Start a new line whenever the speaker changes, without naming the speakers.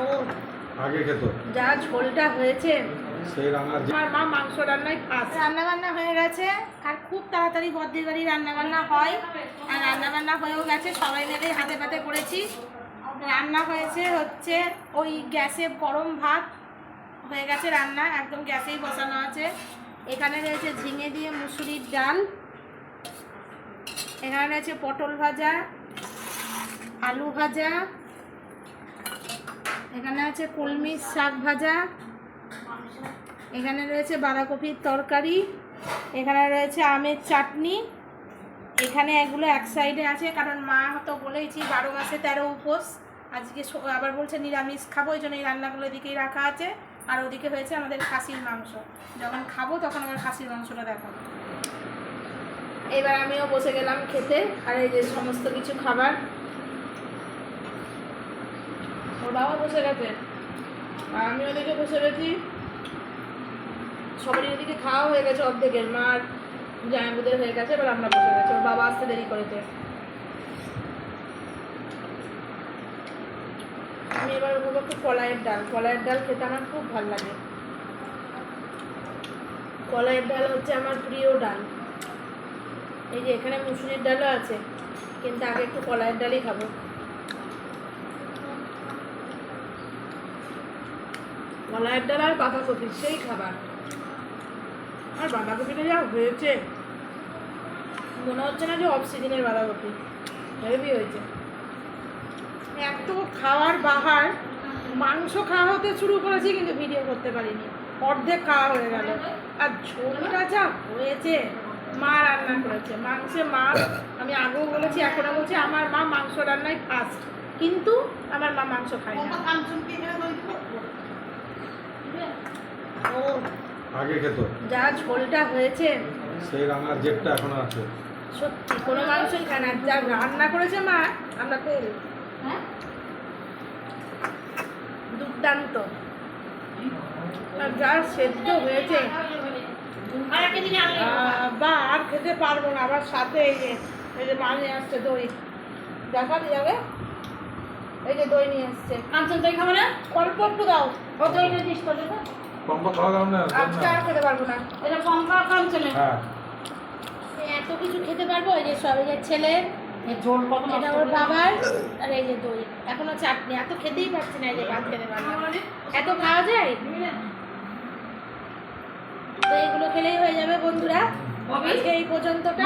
ও
আগে খেত
যা ঝোলটা হয়েছে,
সেই রান্না
আমার মা মাংস রান্নায় ফার্স্ট। রান্না বান্না হয়ে গেছে, আর খুব তাড়াতাড়ি বদ্দির বাড়ি রান্না বান্না হয়, আর রান্না বান্না হয়েও গেছে, সবাই মিলে হাতে পাতে করেছি। রান্না হয়েছে হচ্ছে ওই গ্যাসে গরম ভাত হয়ে গেছে, রান্না একদম গ্যাসেই বসানো আছে। এখানে রয়েছে ঝিঙে দিয়ে মুসুরির ডাল, এখানে রয়েছে পটল ভাজা, আলু ভাজা, এখানে আছে কলমি শাক ভাজা, এখানে রয়েছে বাঁধাকপির তরকারি, এখানে রয়েছে আমের চাটনি। এখানে এগুলো এক সাইডে আছে, কারণ মা তো বলেইছি 12 মাসে 13 উপোস, আজকে আবার বলছে নিরামিষ খাবো, ওই জন্য এই রান্নাগুলো এদিকেই রাখা আছে। আর ওদিকে হয়েছে আমাদের খাসির মাংস, যখন খাবো তখন আবার খাসির মাংসটা দেখাবো। এবার আমিও বসে গেলাম খেতে, আর এই যে সমস্ত কিছু খাবার ওর বাবা বসে গেছে, আর আমি ওদিকে বসে গেছি। সবারই ওদিকে খাওয়া হয়ে গেছে অর্ধেকের, মার জামাইবুদের হয়ে গেছে, এবার আমরা বসে গেছি, ওর বাবা আসতে দেরি করেছে। আমি এবার বলবো একটু কলাইয়ের ডাল। কলাইয়ের ডাল খেতে আমার খুব ভালো লাগে, কলাইয়ের ডাল হচ্ছে আমার প্রিয় ডাল। এই যে এখানে মুসুরির ডালও আছে, কিন্তু আগে একটু কলাইয়ের ডালই খাবো। কলাইয়ের ডাল আর বাঁধাকপি সেই খাবার, আর বাঁধাকপিটা যা হয়েছে মনে হচ্ছে না যে অফ সিজনের বাঁধাকপি, হেভি হয়েছে। এত খাওয়ার বাহার, মাংস খাওয়া হতে শুরু করেছি কিন্তু ভিডিও করতে পারিনি, অর্ধেক খাওয়া হয়ে গেল। আর ঝোলটা যা হয়েছে, মা রান্না করেছে মাংসে মাছ। আমি আগেও বলেছি, এখনও বলছি, আমার মা মাংস রান্নায় ফার্স্ট, কিন্তু আমার মা মাংস খায় না। ও
আগে খেত
যা ঝোলটা হয়েছে,
সেই রান্নার জেটটা এখনো আছে।
সত্যি কোনো মাংসই খায় না, যা রান্না করেছে মা, আমরা পেয়ে দুর্দান্ত। আর যা সেদ্ধ হয়েছে, বা আর খেতে পারবো না। আবার সাথে এই যে মা নিয়ে আসছে দই, দেখা যাবে, এই যে দই নিয়ে আসছে। কাঞ্চন দই খাবো না, অল্প একটু দাও, ও দই নিয়ে দিস তো,
পম্পা খাওয়া দাও না,
আজকে আর খেতে পারবো না। এটা পম্পা কাঞ্চনে
হ্যাঁ
এত কিছু খেতে পারবো। এই যে সব, এই যে ছেলে ঝোল, এটা ওর বাবার, আর এই যে দই, এখনো চাটনি, এত খেতেই পারছি না। এই যে ভাত খেতে পারবো, এত খাওয়া যায়? তো এগুলো খেলেই হয়ে যাবে বন্ধুরা, আজকে এই পর্যন্তটা।